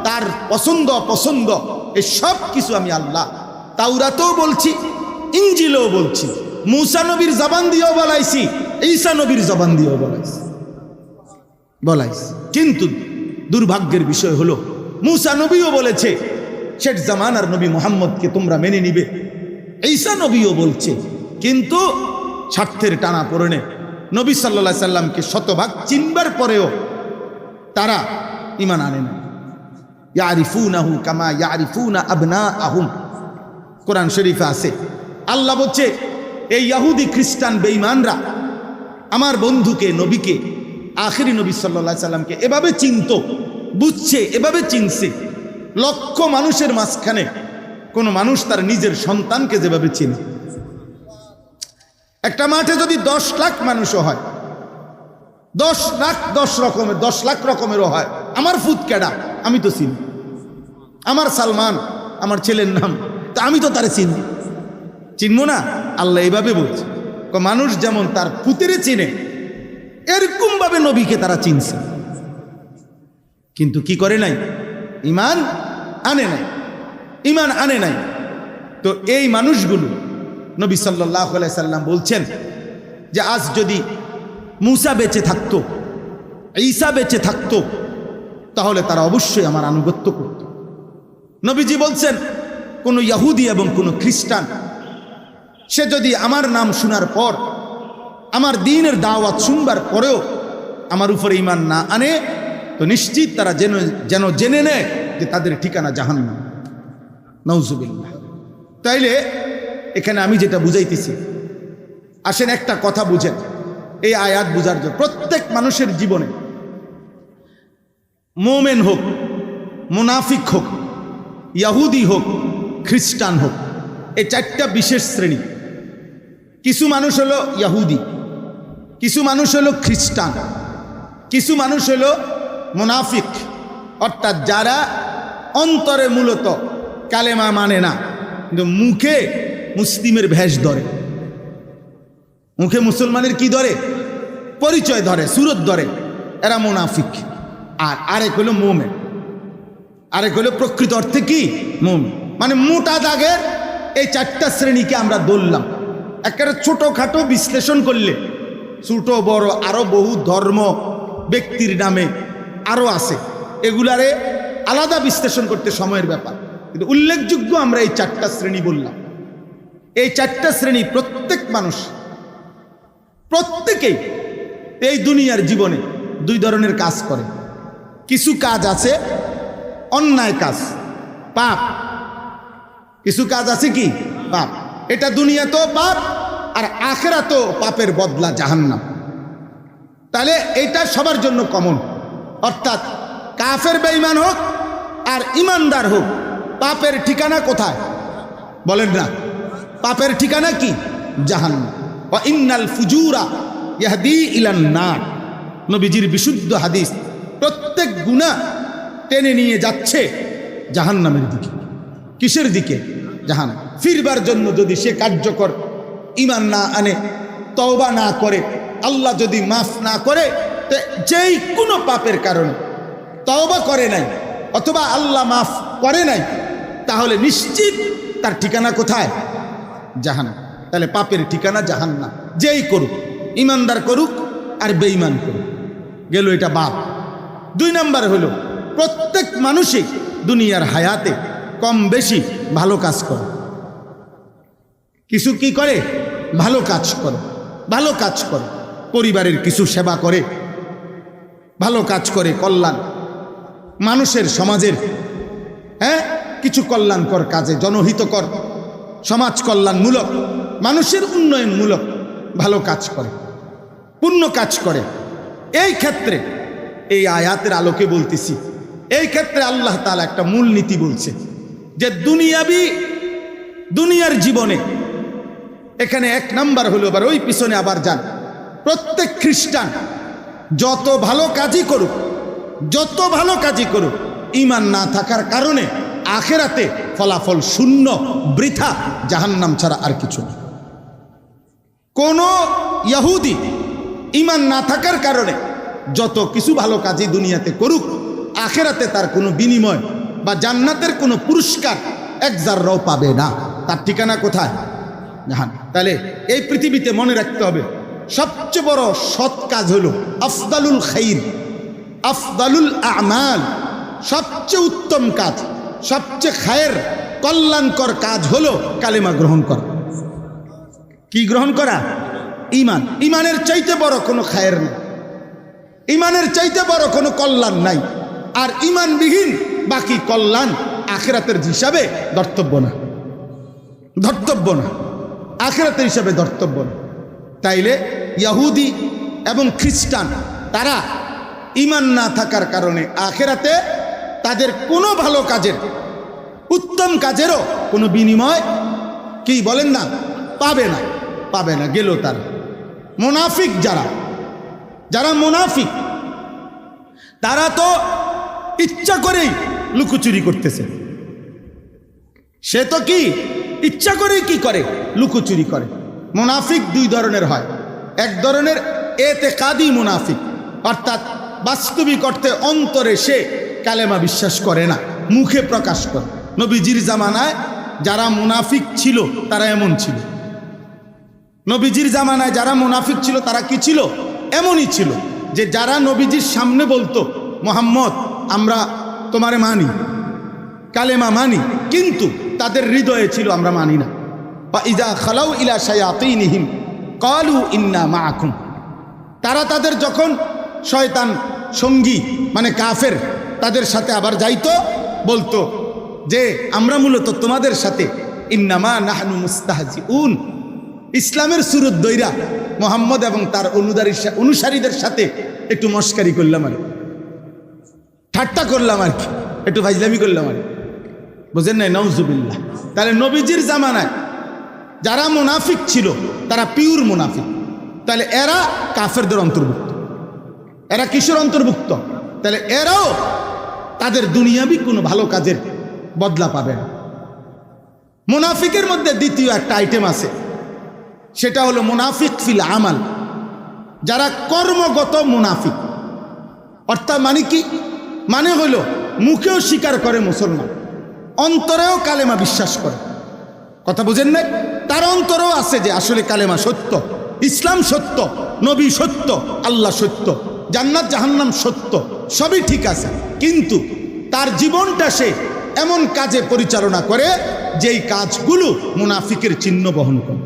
তার পছন্দ অপছন্দ, এই সব কিছু আমি আল্লাহ তাওরাতেও বলছি, ইনজিলেও বলছি, মূসা নবীর জবান দিয়েও বলাইছি, ঈসা নবীর জবান দিয়েও বলাইছে। কিন্তু দুর্ভাগ্যের বিষয় হলো মুসা নবীও বলেছে শেষ জামানার নবী মুহাম্মদকে তোমরা মেনে নিবে, ঈসা নবীও বলছে, কিন্তু স্বার্থের টানা পড়ে নবী সাল্লাল্লাহু আলাইহি সাল্লামকে শতভাগ চিনবার পরেও তারা ঈমান আনে না। ইয়ারিফুনাহু কামা ইয়ারিফুনা আবনাআহুম, কোরআন শরীফে আছে। আল্লাহ বলছে এই ইহুদি খ্রিস্টান বেঈমানরা আমার বন্ধুকে নবীকে আখিরি নবী সাল্লাল্লাহু আলাইহি সাল্লামকে এভাবে চিনতো, বুঝছে, এভাবে চিনছে। লক্ষ মানুষের মাঝখানে কোনো মানুষ তার নিজের সন্তানকে যেভাবে চিনে, একটা মাঠে যদি 10 লাখ মানুষও হয়, 10 লাখ রকমেরও হয়, আমার ফুট কেডা আমি তো চিনি, আমার সালমান আমার ছেলের নাম, তা আমি তো তারে চিনবো না? আল্লাহ এইভাবে বলছে, মানুষ যেমন তার পুতেরে চিনে এরকম ভাবে নবীকে তারা চিনছে, কিন্তু কি করে নাই? ঈমান আনে নাই। তো এই মানুষগুলো নবী সাল্লাল্লাহু আলাইহি সাল্লাম বলছেন যে আজ যদি মুসা বেঁচে থাকতো, ঈসা বেঁচে থাকতো, তাহলে তারা অবশ্যই আমার আনুগত্য করত। নবীজি বলছেন কোন ইহুদি এবং কোন খ্রিস্টান সে যদি আমার নাম শোনার পর, আমার দ্বীনের দাওয়াত শুনবার পরেও আমার উপরে ঈমান না আনে, তো নিশ্চিত তারা যেন জেনে নেয় যে তাদের ঠিকানা জাহান্নাম। নাউজুবিল্লাহ। তাইলে এখানে আমি যেটা বুঝাইতেছি, আসেন একটা কথা বুঝেন, এই আয়াত বুঝার জন্য প্রত্যেক মানুষের জীবনে মোমেন হোক, মুনাফিক হোক, ইহুদি হোক, খ্রিস্টান হোক, এই 4টা বিশেষ শ্রেণী। কিছু মানুষ হলো ইহুদি, কিছু মানুষ হলো খ্রিস্টান, কিছু মানুষ হলো মুনাফিক, অর্থাৎ যারা অন্তরে মূলত কালেমা মানে না, কিন্তু মুখে মুসলিমের ভেষ ধরে, মুখে মুসলমানের কি ধরে? পরিচয় ধরে, সুরত ধরে, এরা মুনাফিক। আর আরেক হলো মোমেন, আরেক হলো প্রকৃত অর্থে কি মোমেন। মানে মোটা দাগের এই 4টা শ্রেণীকে আমরা ধরলাম। একেবারে ছোটোখাটো বিশ্লেষণ করলে, ছোট বড় আরো বহু ধর্ম ব্যক্তির নামে আরো আছে, এগুলারে আলাদা বিশ্লেষণ করতে সময়ের ব্যাপার, কিন্তু উল্লেখযোগ্য আমরা এই 4টা শ্রেণী বললাম। এই 4টা শ্রেণী প্রত্যেক মানুষ, প্রত্যেকেই এই দুনিয়ার জীবনে 2 ধরনের কাজ করে। কিছু কাজ আছে অন্যায় কাজ, পাপ, কিছু কাজ আছে কি পাপ, এটা দুনিয়াতেও পাপ আর আখিরাতেও পাপের বদলা জাহান্নাম। তাহলে এটা সবার জন্য কমন, অর্থাৎ কাফের বেঈমান হোক আর ইমানদার হোক, পাপের ঠিকানা কোথায় বলেন না? পাপের ঠিকানা কি? জাহান্নাম। ওয়া ইন্নাল ফুজুরা ইয়াহদি ইলান নার, নবীজির বিশুদ্ধ হাদিস। প্রত্যেক গুনাহ টেনে নিয়ে যাচ্ছে জাহান্নামের দিকে। কিসের দিকে? জাহান্নাম। ফিরবার জন্য যদি সে কার্যকর ঈমান না আনে, তওবা না করে, আল্লাহ যদি মাফ না করে, যেই কোনো পাপের কারণে তওবা করে নাই অথবা আল্লাহ মাফ করে নাই, তাহলে নিশ্চিত তার ঠিকানা কোথায়? জাহান্নাম। তাহলে পাপের ঠিকানা জাহান্নাম, যেই করুক, ইমানদার করুক আর বেঈমান করুক, গেল এটা বাপ। 2 নাম্বার হলো প্রত্যেক মানুষই দুনিয়ার হায়াতে কম বেশি ভালো কাজ করে। কিছু কি করে? ভালো কাজ করে, ভালো কাজ করে, পরিবারের কিছু সেবা করে, ভালো কাজ করে, কল্যাণ মানুষের, সমাজের কিছু কল্যাণকর কাজে, জনহিতকর, সমাজ কল্যাণমূলক, মানুষের উন্নয়নমূলক ভালো কাজ করে, পুণ্য কাজ করে। এই ক্ষেত্রে এই আয়াতের আলোকে বলতেছি, এই ক্ষেত্রে আল্লাহ তাআলা একটা মূল নীতি বলছে যে দুনিয়ার জীবনে এখানে 1 নাম্বার হলো, আবার ওই পিছনে আবার যান, প্রত্যেক খ্রিস্টান যত ভালো কাজই করুক, যত ভালো কাজই করুক, ঈমান না থাকার কারণে আখিরাতে ফলাফল শূন্য, বৃথা, জাহান্নাম ছাড়া আর কিছু না। কোন ইহুদি ঈমান না থাকার কারণে যত কিছু ভালো কাজই দুনিয়াতে করুক, আখিরাতে তার কোনো বিনিময় বা জান্নাতের কোনো পুরস্কার 1 জাররাও পাবে না। তার ঠিকানা কোথায়? জাহান্নাম। তাহলে এই পৃথিবীতে মনে রাখতে হবে, সবচেয়ে বড় সৎ কাজ হলো আফদালুল খাইর, আফদালুল আমাল, সবচেয়ে উত্তম কাজ, সবচেয়ে খায়ের কল্যাণকর কাজ হলো কালেমা গ্রহণ করা। কি গ্রহণ করা? ঈমান। ঈমানের চাইতে বড় কোনো খায়ের নেই, ঈমানের চাইতে বড় কোনো কল্যাণ নাই। আর ঈমানবিহীন বাকি কল্যাণ আখিরাতের হিসাবে ধর্তব্য না, ধর্তব্য না, আখিরাতের হিসাবে ধর্তব্য না। তাইলে ইহুদি এবং খ্রিস্টান তারা ঈমান না থাকার কারণে আখিরাতে তাদের কোনো ভালো কাজের, উত্তম কাজেরও কোনো বিনিময় কি বলেন না, পাবে না, পাবে না, গেল তারা। মুনাফিক যারা মুনাফিক তারা তো ইচ্ছা করেই লুকোচুরি করতেছে। সে তো কি ইচ্ছা করেই কি করে, লুকোচুরি করে। মুনাফিক দুই ধরনের হয়। এক ধরনের এতেকাদি মুনাফিক, অর্থাৎ বাস্তবিক অর্থে অন্তরে সে কালেমা বিশ্বাস করে না, মুখে প্রকাশ করে। নবীজির জামানায় যারা মুনাফিক ছিল তারা এমন ছিল। নবীজির জামানায় যারা মুনাফিক ছিল তারা কি ছিল? এমনই ছিল যে যারা নবীজির সামনে বলতো মুহাম্মদ আমরা তোমারে মানি, কালেমা মানি, কিন্তু তাদের হৃদয়ে ছিল আমরা মানি না। বা ইজা খালাউ ইলা শায়াতিনহিম ক্বালু ইন্না মাআকুম, তারা তাদের যখন শয়তান সঙ্গী মানে কাফের তাদের সাথে আবার যাইতো, বলতো যে আমরা মূলত তোমাদের সাথে ইন্নামা নাহনু মুস্তাহজিউন, ইসলামের সুরত দইরা মোহাম্মদ এবং তার অনুসারীদের সাথে একটু মস্কারি করলাম, আর ঠাট্টা করলাম, আর কি একটু ফাজলামি করলাম, আর বুঝেন নাই? নাউজুবিল্লাহ। তাহলে নবীজির জামানায় যারা মুনাফিক ছিল তারা পিওর মুনাফিক। তাহলে এরা কাফেরদের অন্তর্ভুক্ত। এরা কিসের অন্তর্ভুক্ত? তাহলে এরাও তাদের দুনিয়াবি কোনো ভালো কাজের বদলা পাবে না। মুনাফিকের মধ্যে দ্বিতীয় একটা আইটেম আছে, সেটা হলো মুনাফিক ফিল আমাল, যারা কর্মগত মুনাফিক। অর্থাৎ মানে কি? মানে হলো মুখেও স্বীকার করে মুসলমান, অন্তরেও কালেমা বিশ্বাস করে। কথা বুঝেন নাই? তার অন্তরেও আছে যে আসলে কালেমা সত্য, ইসলাম সত্য, নবী সত্য, আল্লাহ সত্য, জান্নাত জাহান্নাম সত্য, সবই ঠিক আছে, কিন্তু তার জীবনটা সে এমন কাজে পরিচালনা করে যেই কাজগুলো মুনাফিকের চিহ্ন বহন করে।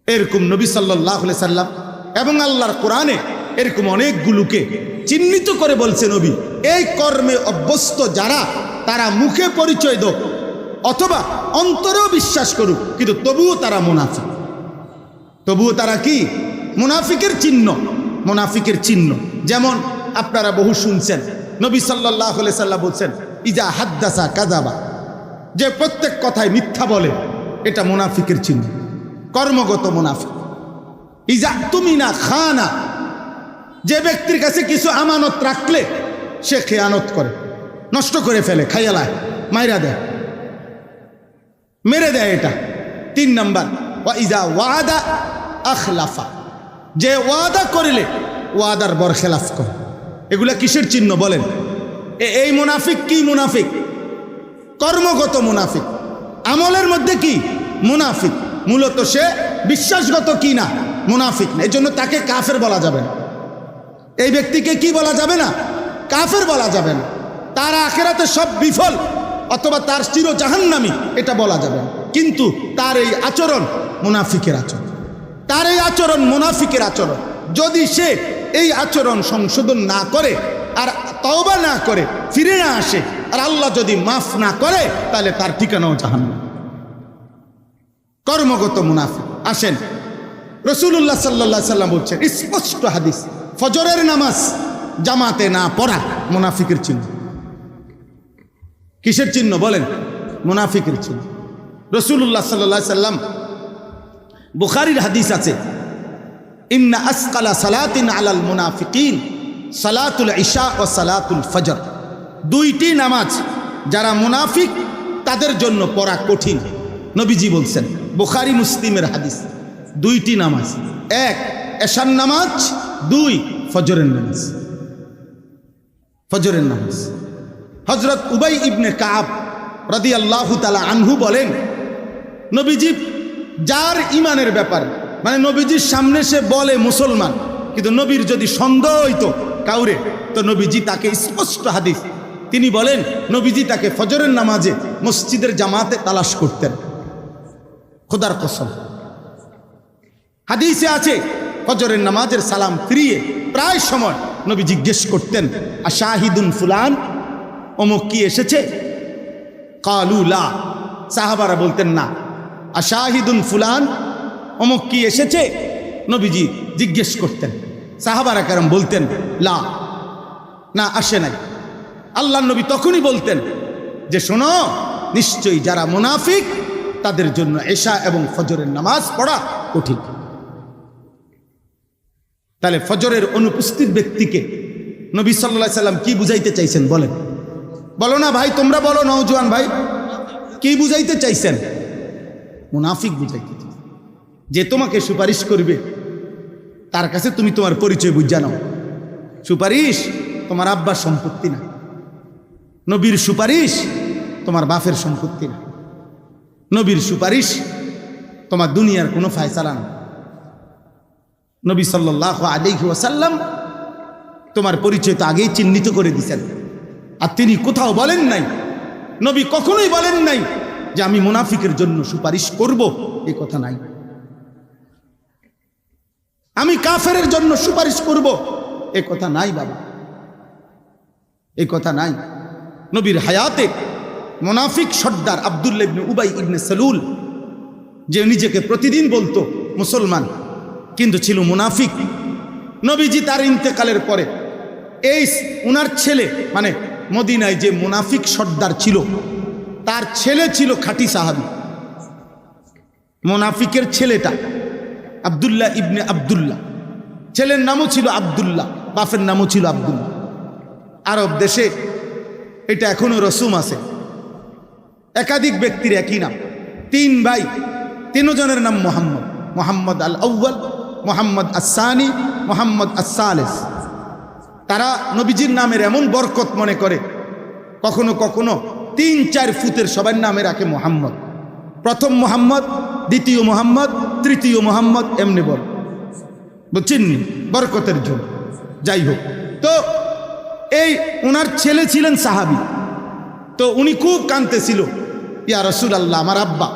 এরকম নবী সাল্লাল্লাহু আলাইহি সাল্লাম এবং আল্লাহর কোরআনে এরকম অনেকগুলোকে চিহ্নিত করে বলছে নবী, এই কর্মে অভ্যস্ত যারা, তারা মুখে পরিচয় দেয় অথবা অন্তরেও বিশ্বাস করুক, কিন্তু তবুও তারা মুনাফিক। তবুও তারা কি? মুনাফিকের চিহ্ন, মুনাফিকের চিহ্ন। যেমন আপনারা বহু শুনছেন, নবী সাল্লাল্লাহু আলাইহি সাল্লাম বলছেন ইজা হাদ্দাসা কাযাবা, যে প্রত্যেক কথায় মিথ্যা বলে, এটা মুনাফিকের চিহ্ন, কর্মগত মুনাফিক। ইজা তুমিনা খানা, যে ব্যক্তির কাছে কিছু আমানত রাখলে সে খেয়ানত করে, নষ্ট করে ফেলে, খাইয়ালায়, মাইরা দেয়, মেরে দেয়। এটা 3 নাম্বার। ওয়া ইজা ওয়াদা আখলাফা, যে ওয়াদা করিলে ওয়াদার বরখেলাফ করে। এগুলা কিসের চিহ্ন বলেন? এই মুনাফিক কি? মুনাফিক কর্মগত মুনাফিক, আমলের মধ্যে কি? মুনাফিক। মূলত সে বিশ্বাসগত কি না? মুনাফিক না। এই জন্য তাকে কাফের বলা যাবে না। এই ব্যক্তিকে কি বলা যাবে না? কাফের বলা যাবে না। তার আখিরাতে সব বিফল অথবা তার চির জাহান্নামী, এটা বলা যাবে না। কিন্তু তার এই আচরণ মুনাফিকের আচরণ, তার এই আচরণ মুনাফিকের আচরণ। যদি সে এই আচরণ সংশোধন না করে আর তওবা না করে, ফিরে না আসে, আর আল্লাহ যদি মাফ না করে, তাহলে তার ঠিকানাও জাহান্নাম। কর্মগত মুনাফিক। আসেন, রাসূলুল্লাহ সাল্লাল্লাহু আলাইহি সাল্লাম বলছেন, স্পষ্ট হাদিস, ফজরের নামাজ জামাতে না পড়া মুনাফিকের চিহ্ন। কিসের চিহ্ন বলেন? মুনাফিকের চিহ্ন। রাসূলুল্লাহ সাল্লাল্লাহু আলাইহি সাল্লাম, বুখারীর হাদিস আছে, ইন্না আসকালা সালাতিন আলাল মুনাফিকিন সালাতুল ইশা ও সালাতুল ফজর। 2টি নামাজ যারা মুনাফিক তাদের জন্য পড়া কঠিন, নবীজি বলছেন। বুখারী মুসলিমের হাদিস। 2টি নামাজ, 1 এশার নামাজ, 2 ফজরের নামাজ। ফজরের নামাজ। হযরত উবাই ইবনে কাব রাদিয়াল্লাহু তাআলা আনহু বলেন, নবীজি যার ইমানের ব্যাপারে মানে নবীজির সামনে সে বলে মুসলমান, কিন্তু নবীর যদি সন্দেহ হইতো কাউরে, তো নবীজি তাকে স্পষ্ট হাদিস তিনি বলেন, নবীজি তাকে ফজরের নামাজে মসজিদের জামাতে তালাশ করতেন। খোদার কসম হাদিসে আছে, ফজরের নামাজের সালাম ফিরিয়ে প্রায় সময় নবী জিজ্ঞেস করতেন, আশাহিদুন ফুলান, অমুক কি এসেছে? কালু লা, সাহাবারা বলতেন না। আশাহিদুন ফুলান, অমুক কি এসেছে? নবীজি জিজ্ঞেস করতেন। সাহাবারা কেরম বলতেন লা, না আসে নাই। আল্লাহ নবী তখনই বলতেন যে শোনো, নিশ্চয়ই যারা মুনাফিক তাদের জন্য এশা এবং ফজরের নামাজ পড়া কঠিন। তাহলে ফজরের অনুপস্থিত ব্যক্তিকে নবী সাল্লাল্লাহু আলাইহি সাল্লাম কি বুঝাইতে চাইছেন বলেন? বলো না ভাই, তোমরা বলো, নওজোয়ান ভাই, কি বুঝাইতে চাইছেন? মুনাফিক বুঝাইতে চাইছেন। যে তোমাকে সুপারিশ করবে তার কাছে তুমি তোমার পরিচয় বুঝা নাও। সুপারিশ তোমার আব্বার সম্পত্তি না, নবীর সুপারিশ তোমার বাপের সম্পত্তি না, নবীর সুপারিশ তোমার দুনিয়ার কোনো ফায়সালা না। নবী সাল্লাল্লাহু আলাইহি ওয়াসাল্লাম তোমার পরিচয় তো আগেই চিহ্নিত করে দিয়েছেন। আর তিনি কোথাও বলেন নাই, নবী কখনোই বলেন নাই যে আমি মুনাফিকের জন্য সুপারিশ করব, এই কথা নাই। আমি কাফেরের জন্য সুপারিশ করব, এ কথা নাই বাবা, এই কথা নাই। নবীর হায়াতে মুনাফিক সর্দার আব্দুল্লাহ ইবনে উবাই ইবনে সালুল, যে নিজেকে প্রতিদিন বলতো মুসলমান কিন্তু ছিল মুনাফিক, নবীজি তার ইন্তেকালের পরে এই উনার ছেলে, মানে মদিনায় যে মুনাফিক সর্দার ছিল তার ছেলে ছিল খাঁটি সাহাবী। মুনাফিকের ছেলেটা আব্দুল্লাহ ইবনে আব্দুল্লাহ, ছেলের নামও ছিল আব্দুল্লাহ, বাপের নামও ছিল আব্দুল্লাহ। আরব দেশে এটা এখনো রসুম আছে, একাধিক ব্যক্তির একই নাম। তিন ভাই, তিনজনের নাম মোহাম্মদ, মোহাম্মদ আল আউয়াল, মোহাম্মদ আসানি, মোহাম্মদ আসালেস। তারা নবীজির নামের এমন বরকত মনে করে, কখনো কখনো 3-4 ফুটের সবার নামে রাখে মোহাম্মদ। প্রথম মোহাম্মদ, দ্বিতীয় মোহাম্মদ, তৃতীয় মোহাম্মদ, এমনি বল, বুঝছেন, বরকতের জন্য। যাই হোক, তো এই ওনার ছেলে ছিলেন সাহাবী। তো উনি খুব কাঁদতেছিল, ইয়া রাসূলুল্লাহ, আমার আব্বা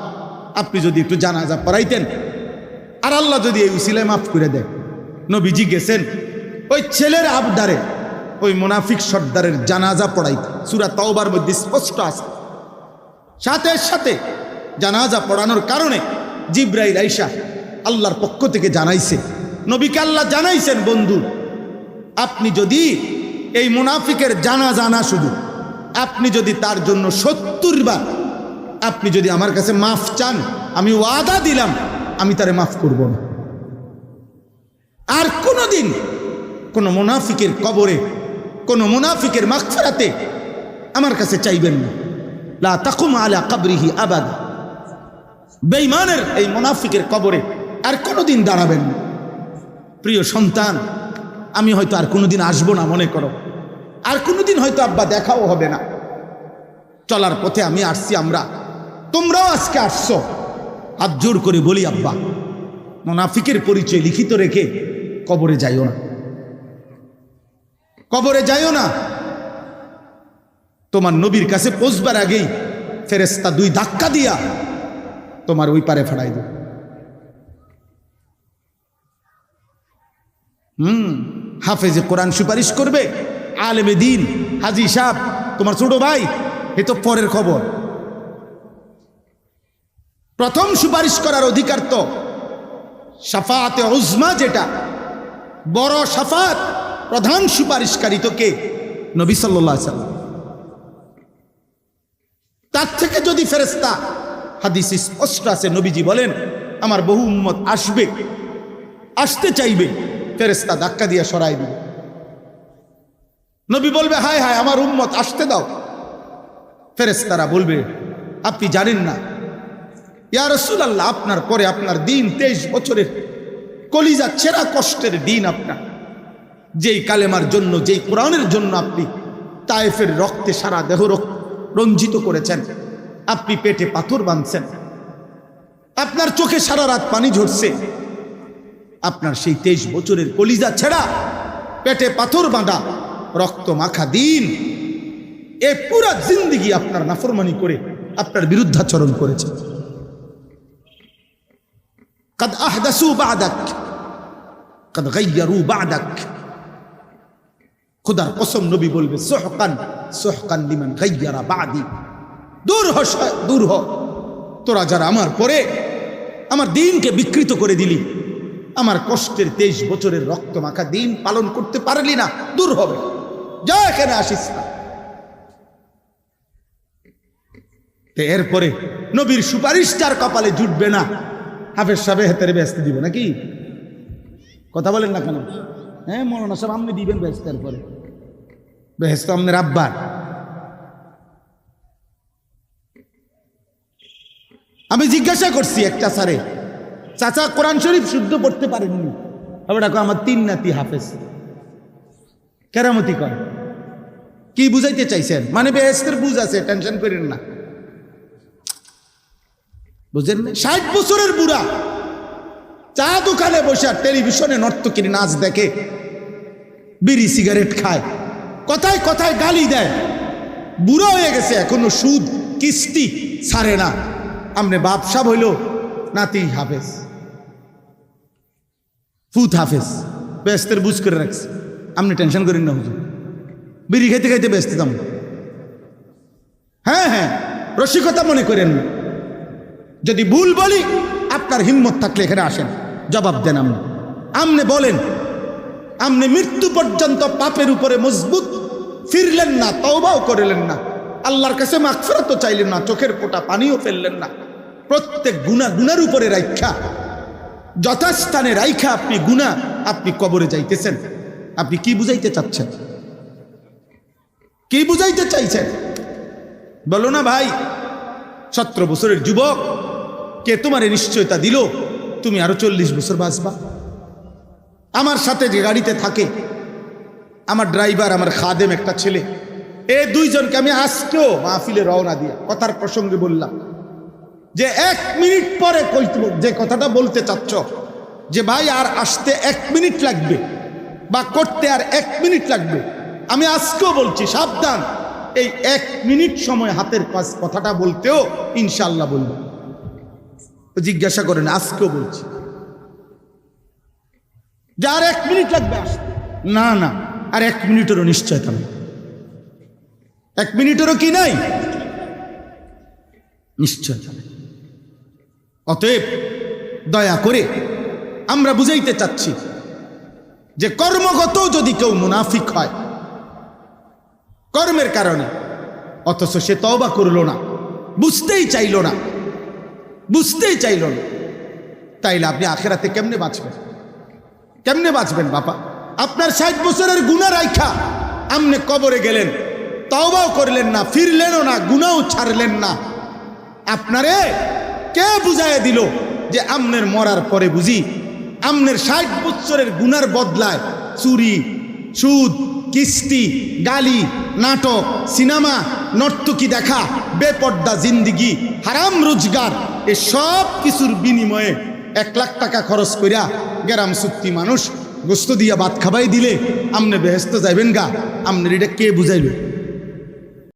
আপনি যদি একটু জানাজা পড়াইতেন, আর আল্লাহ যদি এই উসিলায় মাফ করে দেয়। নবীজি গেছেন ওই ছেলের আবদারে ওই মুনাফিক সর্দারের জানাজা পড়াইতে। সূরা তাওবার মধ্যে স্পষ্ট আছে। সাথে সাথে জানাজা পড়ানোর কারণে জিবরাইল আইসা আল্লাহর পক্ষ থেকে জানাইছে, নবীকে আল্লাহ জানাইছেন, বন্ধু আপনি যদি এই মুনাফিকের জানাজা না, শুধু আপনি যদি তার জন্য 70 বার আপনি যদি আমার কাছে মাফ চান, আমি ওয়াদা দিলাম আমি তারে মাফ করব না। আর কোনোদিন কোন মুনাফিকের কবরে, কোন মুনাফিকের মাগফিরাতে আমার কাছে চাইবেন না। লা তাকুম আলা কবরিহি আবাদা, বেঈমানের এই মুনাফিকের কবরে আর কোনোদিন দাঁড়াবেন না। প্রিয় সন্তান, আমি হয়তো আর কোনোদিন আসবো না, মনে করো আর কোনোদিন হয়তো আব্বা দেখাও হবে না। চলার পথে আমি আসছি, আমরা, তোমরাও আজকে আসছো। হাত জোর করে বলি, আব্বা মুনাফিকের পরিচয় লিখিত রেখে কবরে যাইও না, কবরে যাইও না। তোমার নবীর কাছে পৌঁছবার আগেই ফেরেশতা 2 ধাক্কা দিয়া তোমার ওই পারে ফাড়াই দেবে। হাফেজে কোরআন সুপারিশ করবে, আলেমে দিন, হাজী সাহেব, তোমার ছোট ভাই, এ তো পরের খবর। প্রথম সুপারিশ করার অধিকার তো শাফাআতে উজমা, যেটা বড় শাফাত, প্রধান সুপারিশকারী তো কে? নবী সাল্লাল্লাহু আলাইহি সাল্লাম। তার থেকে যদি ফেরেশতা, হাদিসে স্পষ্ট আছে, নবীজি বলেন আমার বহু উম্মত আসবে, আসতে চাইবে, ফেরেশতা ধাক্কা দিয়ে সরাই দিবে। নবী বলবে হায় হায় আমার উম্মত আসতে দাও। ফেরেশতারা বলবে আপনি জানেন না ইয়া রাসূলুল্লাহ, আপনার পরে আপনার দিন 23 বছরের কলিজা ছেঁড়া কষ্টের দিন আপনার, যেই কালেমার জন্য, যেই কোরআনের জন্য আপনি তায়েফের রক্তে সারা দেহ রঞ্জিত করেছেন, আপনি পেটে পাথর বাঁধছেন, আপনার চোখে সারা রাত পানি ঝরছে, আপনার সেই 23 বছরের কলিজা ছেঁড়া, পেটে পাথর বাঁধা, রক্ত মাখা দিন, এ পুরা জিন্দেগি আপনার নাফরমানি করে আপনার বিরুদ্ধাচরণ করেছে। قد احدثوا بعدك قد غيروا بعدك। খোদার কসম নবী বলবে সুহকান সুহকান লিমান গায়্যারা বাদি। দূর হ, দূর হ, তোরা যারা আমার পরে আমার দ্বীনকে বিকৃত করে দিলি, আমার কষ্টের 23 বছরের রক্ত মাখা দিন পালন করতে পারলি না, দূর হবে, যা এখানে আসিস না। এরপরে নবীর সুপারিশটার কপালে জুটবে না, হাফেজ সাহেব হেতেরে ব্যস্ত দিবে নাকি? কথা বলেন না কেন? হ্যাঁ মৌলানা সাহেব আপনি দিবেন ব্যস্তের পরে, ব্যস্ত আপনার আব্বার। আমি জিজ্ঞাসা করছি একটা স্যারে, চাচা কোরআন শরীফ শুদ্ধ পড়তে পারেননি, হবে ডাকো আমার 3 নাতি হাফেজ, কেরামতি কর। কি বুঝাইতে চাইছেন? মানে বেহেস্তের বুঝ আছে, টেনশন করেন না, বুঝেন না? 60 বছরের বুড়া চা দোকানে বসে টেলিভিশনে নর্তকীর নাচ দেখে, বিড়ি সিগারেট খায়, কথায় কথায় গালি দেয়, বুড়া হয়ে গেছে, এখনো সুদ কিস্তি ছাড়ে না। আমনে বাপসাব হইল নাতি হাফেজ, ফুত হাফেজ, ব্যস্তের বুঝ করে রাখছে। আপনি টেনশন করেন না হুজুর, বিড়ি খাইতে খাইতে ব্যস্ত যাম। হ্যাঁ হ্যাঁ, রসিকতা মনে করেন না। যদি ভুল বলি আপনার হিম্মত থাকলে এখানে আসেন, জবাব দেন। আমনে বলেন, আমনে মৃত্যু পর্যন্ত পাপের উপরে মজবুত ফিরলেন না, তওবাও করলেন না, আল্লাহর কাছে মাগফিরাতও চাইলেন না, চোখের ফোঁটা পানিও ফেললেন না। প্রত্যেক গুনার উপরে রাইখা, যথাস্থানে রাইখা আপনি কবরে যাইতেছেন। আপনি কি বুঝাইতে চাচ্ছেন? কি বুঝাইতে চাইছেন বলো না ভাই? 17 বছরের যুবক, কে তোমার নিশ্চয়তা দিল তুমি আরো 40 বছর বাঁচবা? আমার সাথে যে গাড়িতে থাকে আমার ড্রাইভার, আমার খাদেম একটা ছেলে, এই 2 জনকে আমি আজকেও মাহফিলে রওনা দিয়া কথার প্রসঙ্গে বললাম যে 1 মিনিট পরে যে কথাটা বলতে চাচ্ছ যে ভাই আর আসতে 1 মিনিট লাগবে বা করতে আর 1 মিনিট লাগবে, আমি আজকেও বলছি সাবধান, এই 1 মিনিট সময় হাতের কাজ কথাটা বলতেও ইনশাআল্লাহ বলবো। জিজ্ঞাসা করেন, আজকেও বলছি যে আর 1 মিনিট লাগবে আসতে। না না, আর 1 মিনিটেরও নিশ্চয়তা নেই, 1 মিনিটেরও কি নাই, নিশ্চয়তা নেই। অতএব দয়া করে আমরা বুঝাইতে চাচ্ছি যে কর্মগত যদি কেউ মুনাফিক হয় কর্মের কারণে, অথচ সে তওবা করলো না, বুঝতেই চাইল না, তাইলে আপনি আখেরাতে কেমনে বাঁচবেন? কেমনে বাঁচবেন বাবা? আপনার 60 বছরের গুনাহ রাইখা আমনে কবরে গেলেন, তওবাও করলেন না, ফিরলেনও না, গুনাহও ছাড়লেন না। আপনারে কে বুঝাইয়া দিল যে আমনের মরার পরে বুঝি আমনের 60 বছরের গুনার বদলায় চুরি, সুদ, কিস্তি, গালি, নাটক, সিনেমা, নর্তকী দেখা, বেপর্দা জিন্দিগি, হারাম রোজগার, এ সব কিছুর বিনিময়ে 1 লাখ টাকা খরচ করিয়া গ্রাম সুত্তি মানুষ গোস্ত দিয়া ভাত খাবাই দিলে আমনে বেহেস্ত যাইবেন গা? আমনের এটা কে বুঝাইল?